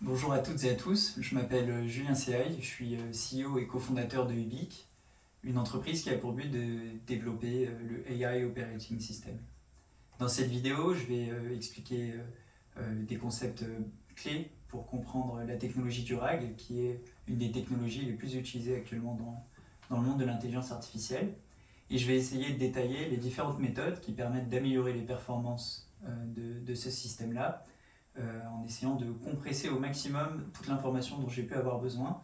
Bonjour à toutes et à tous, je m'appelle Julien Sehaï, je suis CEO et cofondateur de Ubique, une entreprise qui a pour but de développer le AI Operating System. Dans cette vidéo, je vais expliquer des concepts clés pour comprendre la technologie du RAG, qui est une des technologies les plus utilisées actuellement dans le monde de l'intelligence artificielle. Et je vais essayer de détailler les différentes méthodes qui permettent d'améliorer les performances de ce système-là, en essayant de compresser au maximum toute l'information dont j'ai pu avoir besoin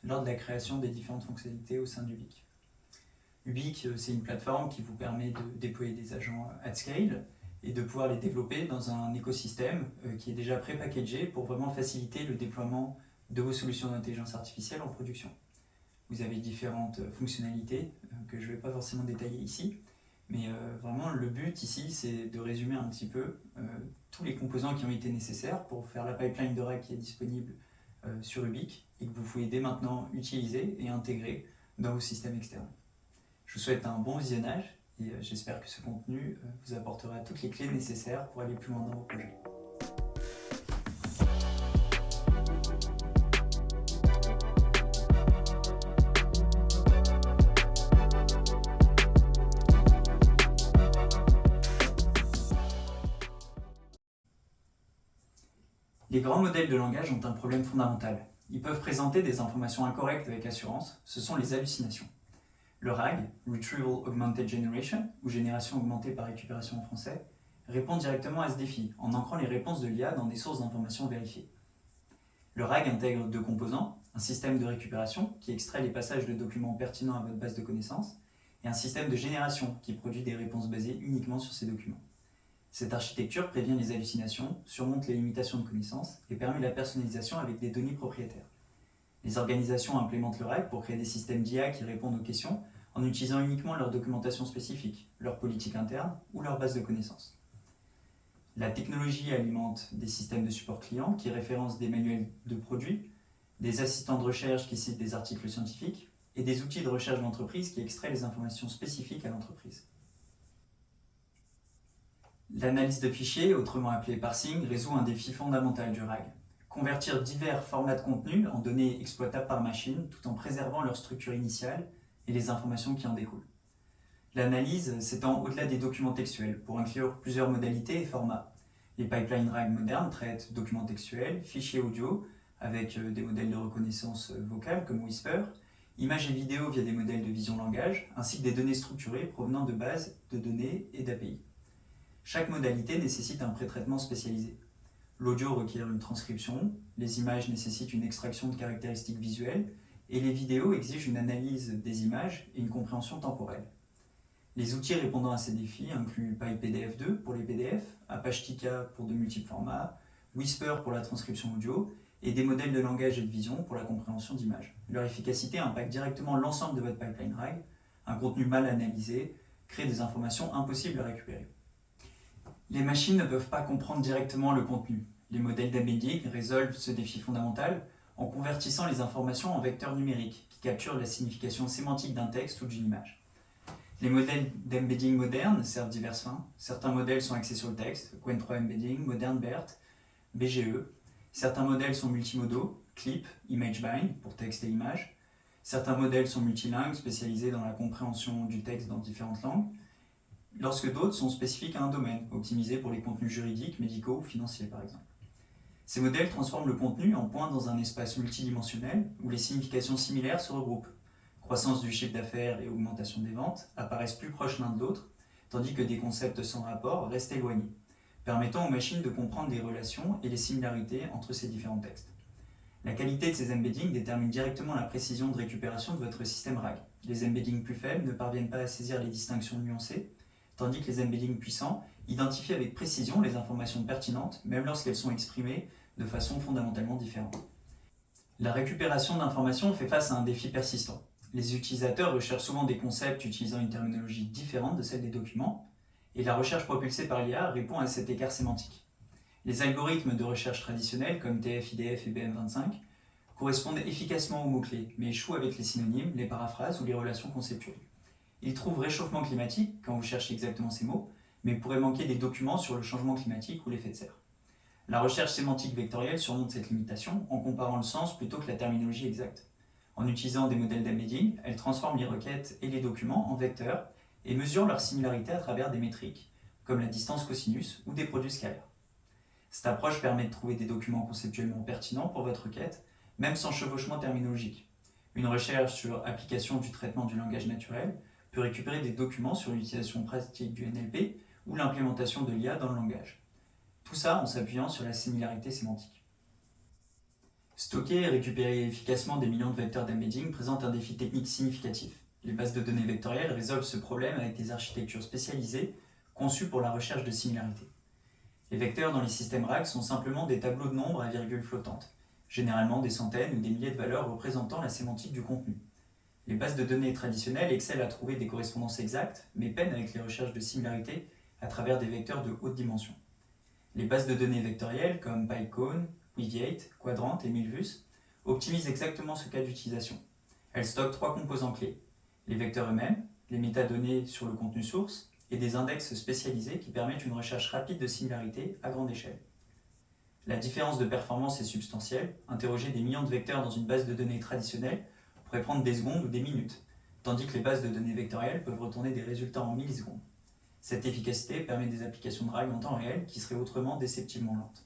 lors de la création des différentes fonctionnalités au sein d'Ubique. Ubique, c'est une plateforme qui vous permet de déployer des agents at scale et de pouvoir les développer dans un écosystème qui est déjà pré-packagé pour vraiment faciliter le déploiement de vos solutions d'intelligence artificielle en production. Vous avez différentes fonctionnalités que je ne vais pas forcément détailler ici, mais vraiment le but ici c'est de résumer un petit peu tous les composants qui ont été nécessaires pour faire la pipeline de RAG qui est disponible sur Ubique et que vous pouvez dès maintenant utiliser et intégrer dans vos systèmes externes. Je vous souhaite un bon visionnage et j'espère que ce contenu vous apportera toutes les clés nécessaires pour aller plus loin dans vos projets. Les grands modèles de langage ont un problème fondamental. Ils peuvent présenter des informations incorrectes avec assurance, ce sont les hallucinations. Le RAG, Retrieval Augmented Generation, ou génération augmentée par récupération en français, répond directement à ce défi en ancrant les réponses de l'IA dans des sources d'informations vérifiées. Le RAG intègre deux composants, un système de récupération qui extrait les passages de documents pertinents à votre base de connaissances, et un système de génération qui produit des réponses basées uniquement sur ces documents. Cette architecture prévient les hallucinations, surmonte les limitations de connaissances et permet la personnalisation avec des données propriétaires. Les organisations implémentent le RAG pour créer des systèmes d'IA qui répondent aux questions en utilisant uniquement leur documentation spécifique, leur politique interne ou leur base de connaissances. La technologie alimente des systèmes de support client qui référencent des manuels de produits, des assistants de recherche qui citent des articles scientifiques et des outils de recherche d'entreprise qui extraient les informations spécifiques à l'entreprise. L'analyse de fichiers, autrement appelée parsing, résout un défi fondamental du RAG. Convertir divers formats de contenu en données exploitables par machine tout en préservant leur structure initiale et les informations qui en découlent. L'analyse s'étend au-delà des documents textuels pour inclure plusieurs modalités et formats. Les pipelines RAG modernes traitent documents textuels, fichiers audio avec des modèles de reconnaissance vocale comme Whisper, images et vidéos via des modèles de vision langage, ainsi que des données structurées provenant de bases de données et d'API. Chaque modalité nécessite un pré-traitement spécialisé. L'audio requiert une transcription, les images nécessitent une extraction de caractéristiques visuelles et les vidéos exigent une analyse des images et une compréhension temporelle. Les outils répondant à ces défis incluent PyPDF2 pour les PDF, Apache Kika pour de multiples formats, Whisper pour la transcription audio et des modèles de langage et de vision pour la compréhension d'images. Leur efficacité impacte directement l'ensemble de votre pipeline RAG. Un contenu mal analysé crée des informations impossibles à récupérer. Les machines ne peuvent pas comprendre directement le contenu. Les modèles d'embedding résolvent ce défi fondamental en convertissant les informations en vecteurs numériques qui capturent la signification sémantique d'un texte ou d'une image. Les modèles d'embedding modernes servent diverses fins. Certains modèles sont axés sur le texte, Qwen3 Embedding, Modern BERT, BGE. Certains modèles sont multimodaux, CLIP, ImageBind pour texte et image. Certains modèles sont multilingues, spécialisés dans la compréhension du texte dans différentes langues, lorsque d'autres sont spécifiques à un domaine, optimisés pour les contenus juridiques, médicaux ou financiers par exemple. Ces modèles transforment le contenu en points dans un espace multidimensionnel où les significations similaires se regroupent. Croissance du chiffre d'affaires et augmentation des ventes apparaissent plus proches l'un de l'autre, tandis que des concepts sans rapport restent éloignés, permettant aux machines de comprendre les relations et les similarités entre ces différents textes. La qualité de ces embeddings détermine directement la précision de récupération de votre système RAG. Les embeddings plus faibles ne parviennent pas à saisir les distinctions nuancées, tandis que les embeddings puissants identifient avec précision les informations pertinentes, même lorsqu'elles sont exprimées de façon fondamentalement différente. La récupération d'informations fait face à un défi persistant. Les utilisateurs recherchent souvent des concepts utilisant une terminologie différente de celle des documents, et la recherche propulsée par l'IA répond à cet écart sémantique. Les algorithmes de recherche traditionnels comme TF, IDF et BM25 correspondent efficacement aux mots-clés, mais échouent avec les synonymes, les paraphrases ou les relations conceptuelles. Ils trouvent réchauffement climatique quand vous cherchez exactement ces mots, mais pourraient manquer des documents sur le changement climatique ou l'effet de serre. La recherche sémantique vectorielle surmonte cette limitation en comparant le sens plutôt que la terminologie exacte. En utilisant des modèles d'embedding, elle transforme les requêtes et les documents en vecteurs et mesure leur similarité à travers des métriques, comme la distance cosinus ou des produits scalaires. Cette approche permet de trouver des documents conceptuellement pertinents pour votre requête, même sans chevauchement terminologique. Une recherche sur application du traitement du langage naturel peut récupérer des documents sur l'utilisation pratique du NLP ou l'implémentation de l'IA dans le langage. Tout ça en s'appuyant sur la similarité sémantique. Stocker et récupérer efficacement des millions de vecteurs d'embedding présente un défi technique significatif. Les bases de données vectorielles résolvent ce problème avec des architectures spécialisées conçues pour la recherche de similarité. Les vecteurs dans les systèmes RAG sont simplement des tableaux de nombres à virgule flottante, généralement des centaines ou des milliers de valeurs représentant la sémantique du contenu. Les bases de données traditionnelles excellent à trouver des correspondances exactes, mais peinent avec les recherches de similarité à travers des vecteurs de haute dimension. Les bases de données vectorielles comme PyCone, Weaviate, Quadrant et Milvus optimisent exactement ce cas d'utilisation. Elles stockent 3 composants clés: les vecteurs eux-mêmes, les métadonnées sur le contenu source et des index spécialisés qui permettent une recherche rapide de similarité à grande échelle. La différence de performance est substantielle. Interroger des millions de vecteurs dans une base de données traditionnelle pourrait prendre des secondes ou des minutes, tandis que les bases de données vectorielles peuvent retourner des résultats en millisecondes. Cette efficacité permet des applications de RAG en temps réel qui seraient autrement déceptivement lentes.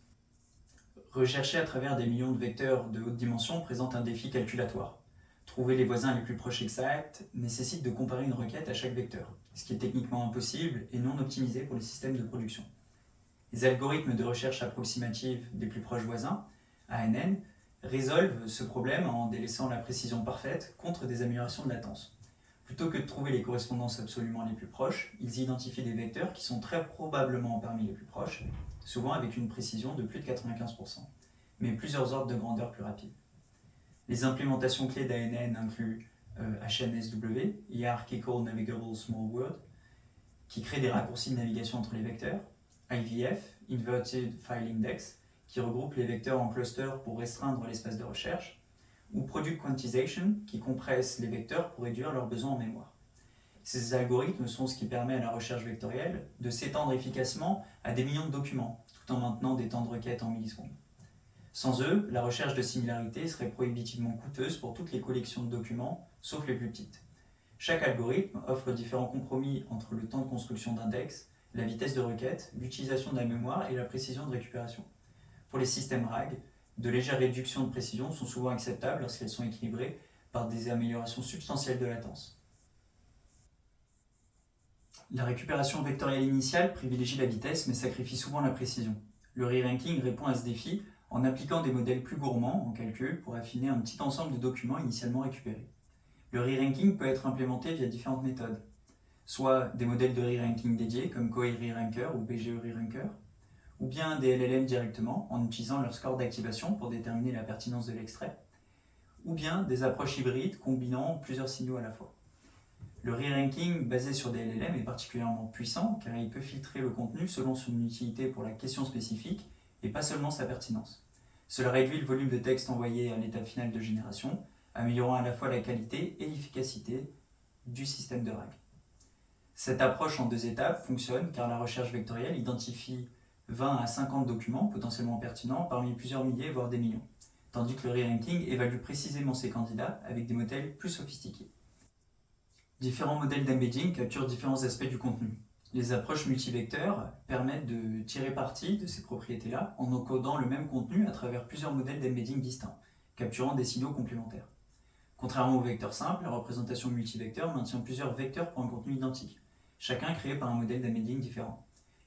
Rechercher à travers des millions de vecteurs de haute dimension présente un défi calculatoire. Trouver les voisins les plus proches exacts nécessite de comparer une requête à chaque vecteur, ce qui est techniquement impossible et non optimisé pour les systèmes de production. Les algorithmes de recherche approximative des plus proches voisins, ANN, résolvent ce problème en délaissant la précision parfaite contre des améliorations de latence. Plutôt que de trouver les correspondances absolument les plus proches, ils identifient des vecteurs qui sont très probablement parmi les plus proches, souvent avec une précision de plus de 95%, mais plusieurs ordres de grandeur plus rapides. Les implémentations clés d'ANN incluent HNSW, Hierarchical Navigable Small Word, qui crée des raccourcis de navigation entre les vecteurs, IVF, Inverted File Index, qui regroupe les vecteurs en clusters pour restreindre l'espace de recherche, ou Product Quantization, qui compresse les vecteurs pour réduire leurs besoins en mémoire. Ces algorithmes sont ce qui permet à la recherche vectorielle de s'étendre efficacement à des millions de documents, tout en maintenant des temps de requête en millisecondes. Sans eux, la recherche de similarité serait prohibitivement coûteuse pour toutes les collections de documents, sauf les plus petites. Chaque algorithme offre différents compromis entre le temps de construction d'index, la vitesse de requête, l'utilisation de la mémoire et la précision de récupération. Pour les systèmes RAG, de légères réductions de précision sont souvent acceptables lorsqu'elles sont équilibrées par des améliorations substantielles de latence. La récupération vectorielle initiale privilégie la vitesse mais sacrifie souvent la précision. Le re-ranking répond à ce défi en appliquant des modèles plus gourmands en calcul pour affiner un petit ensemble de documents initialement récupérés. Le re-ranking peut être implémenté via différentes méthodes, soit des modèles de re-ranking dédiés comme CoHeReRanker ou BGEReRanker, ou bien des LLM directement en utilisant leur score d'activation pour déterminer la pertinence de l'extrait, ou bien des approches hybrides combinant plusieurs signaux à la fois. Le re-ranking basé sur des LLM est particulièrement puissant car il peut filtrer le contenu selon son utilité pour la question spécifique et pas seulement sa pertinence. Cela réduit le volume de texte envoyé à l'étape finale de génération, améliorant à la fois la qualité et l'efficacité du système de RAG. Cette approche en 2 étapes fonctionne car la recherche vectorielle identifie 20 à 50 documents potentiellement pertinents parmi plusieurs milliers voire des millions, tandis que le re-ranking évalue précisément ces candidats avec des modèles plus sophistiqués. Différents modèles d'embedding capturent différents aspects du contenu. Les approches multivecteurs permettent de tirer parti de ces propriétés-là en encodant le même contenu à travers plusieurs modèles d'embedding distincts, capturant des signaux complémentaires. Contrairement aux vecteurs simples, la représentation multivecteur maintient plusieurs vecteurs pour un contenu identique, chacun créé par un modèle d'embedding différent.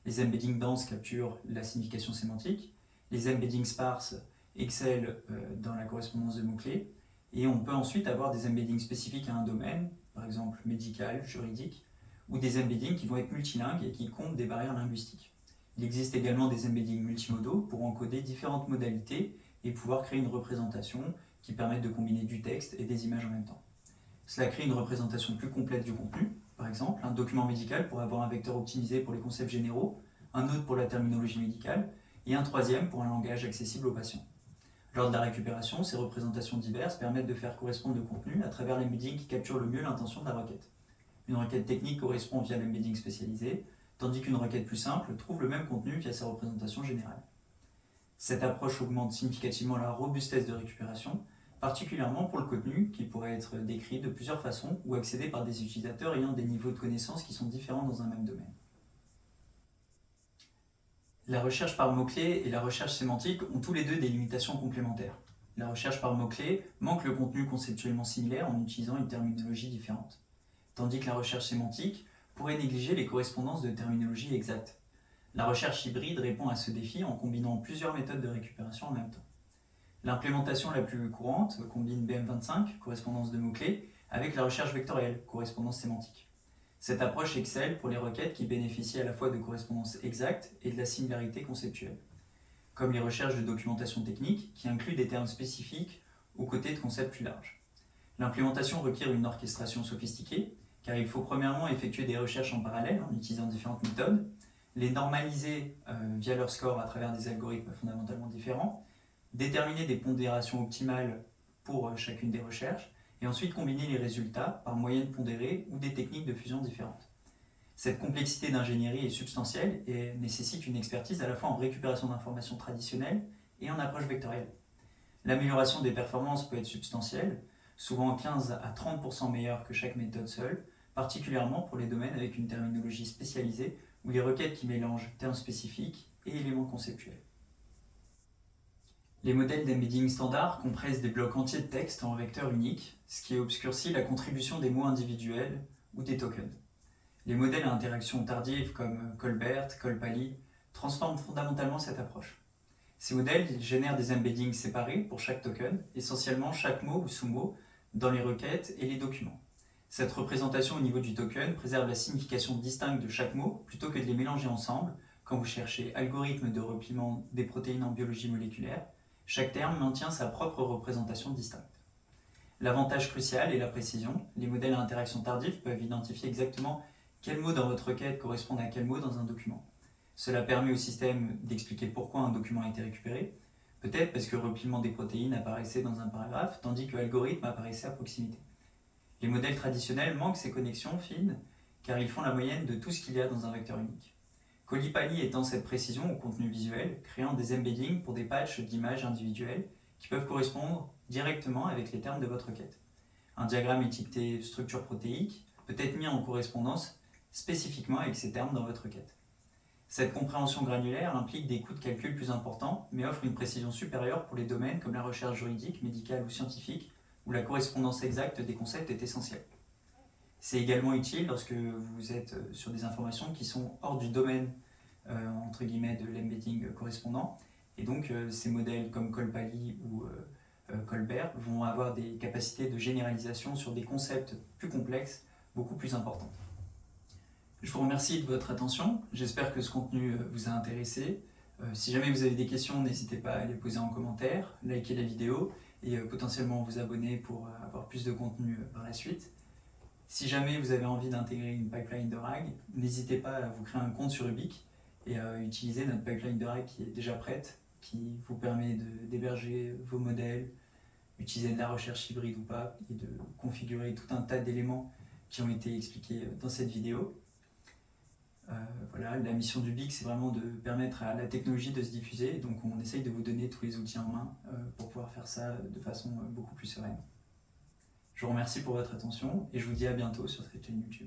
Les embeddings denses capturent la signification sémantique, les embeddings sparses excellent dans la correspondance de mots-clés, et on peut ensuite avoir des embeddings spécifiques à un domaine, par exemple médical, juridique, ou des embeddings qui vont être multilingues et qui comptent des barrières linguistiques. Il existe également des embeddings multimodaux pour encoder différentes modalités et pouvoir créer une représentation qui permette de combiner du texte et des images en même temps. Cela crée une représentation plus complète du contenu. Par exemple, un document médical pourrait avoir un vecteur optimisé pour les concepts généraux, un autre pour la terminologie médicale, et un troisième pour un langage accessible aux patients. Lors de la récupération, ces représentations diverses permettent de faire correspondre le contenu à travers l'embedding qui capture le mieux l'intention de la requête. Une requête technique correspond via l'embedding spécialisé, tandis qu'une requête plus simple trouve le même contenu via sa représentation générale. Cette approche augmente significativement la robustesse de récupération, particulièrement pour le contenu qui pourrait être décrit de plusieurs façons ou accédé par des utilisateurs ayant des niveaux de connaissances qui sont différents dans un même domaine. La recherche par mots-clés et la recherche sémantique ont tous les deux des limitations complémentaires. La recherche par mots-clés manque le contenu conceptuellement similaire en utilisant une terminologie différente, tandis que la recherche sémantique pourrait négliger les correspondances de terminologie exactes. La recherche hybride répond à ce défi en combinant plusieurs méthodes de récupération en même temps. L'implémentation la plus courante combine BM25, correspondance de mots-clés, avec la recherche vectorielle, correspondance sémantique. Cette approche excelle pour les requêtes qui bénéficient à la fois de correspondances exactes et de la similarité conceptuelle, comme les recherches de documentation technique qui incluent des termes spécifiques aux côtés de concepts plus larges. L'implémentation requiert une orchestration sophistiquée, car il faut premièrement effectuer des recherches en parallèle en utilisant différentes méthodes, les normaliser via leur score à travers des algorithmes fondamentalement différents, déterminer des pondérations optimales pour chacune des recherches, et ensuite combiner les résultats par moyenne pondérée ou des techniques de fusion différentes. Cette complexité d'ingénierie est substantielle et nécessite une expertise à la fois en récupération d'informations traditionnelles et en approche vectorielle. L'amélioration des performances peut être substantielle, souvent 15 à 30% meilleure que chaque méthode seule, particulièrement pour les domaines avec une terminologie spécialisée ou les requêtes qui mélangent termes spécifiques et éléments conceptuels. Les modèles d'embedding standard compressent des blocs entiers de texte en vecteur unique, ce qui obscurcit la contribution des mots individuels ou des tokens. Les modèles à interaction tardive comme Colbert, Colpally transforment fondamentalement cette approche. Ces modèles génèrent des embeddings séparés pour chaque token, essentiellement chaque mot ou sous-mot, dans les requêtes et les documents. Cette représentation au niveau du token préserve la signification distincte de chaque mot plutôt que de les mélanger ensemble quand vous cherchez algorithme de repliement des protéines en biologie moléculaire. Chaque terme maintient sa propre représentation distincte. L'avantage crucial est la précision. Les modèles à interaction tardive peuvent identifier exactement quel mot dans votre requête correspond à quel mot dans un document. Cela permet au système d'expliquer pourquoi un document a été récupéré, peut-être parce que le repliement des protéines apparaissait dans un paragraphe, tandis que l'algorithme apparaissait à proximité. Les modèles traditionnels manquent ces connexions fines, car ils font la moyenne de tout ce qu'il y a dans un vecteur unique. Colipally étend cette précision au contenu visuel, créant des embeddings pour des patchs d'images individuelles qui peuvent correspondre directement avec les termes de votre requête. Un diagramme étiqueté structure protéique peut être mis en correspondance spécifiquement avec ces termes dans votre requête. Cette compréhension granulaire implique des coûts de calcul plus importants, mais offre une précision supérieure pour les domaines comme la recherche juridique, médicale ou scientifique, où la correspondance exacte des concepts est essentielle. C'est également utile lorsque vous êtes sur des informations qui sont hors du domaine entre guillemets de l'embedding correspondant, et donc ces modèles comme Colpally ou Colbert vont avoir des capacités de généralisation sur des concepts plus complexes, beaucoup plus importantes. Je vous remercie de votre attention, j'espère que ce contenu vous a intéressé. Si jamais vous avez des questions, n'hésitez pas à les poser en commentaire, likez la vidéo et potentiellement vous abonner pour avoir plus de contenu par la suite. Si jamais vous avez envie d'intégrer une pipeline de RAG, n'hésitez pas à vous créer un compte sur Ubique et à utiliser notre pipeline de RAG qui est déjà prête, qui vous permet d'héberger vos modèles, utiliser de la recherche hybride ou pas, et de configurer tout un tas d'éléments qui ont été expliqués dans cette vidéo. Voilà, la mission d'Ubique, c'est vraiment de permettre à la technologie de se diffuser, donc on essaye de vous donner tous les outils en main pour pouvoir faire ça de façon beaucoup plus sereine. Je vous remercie pour votre attention et je vous dis à bientôt sur cette chaîne YouTube.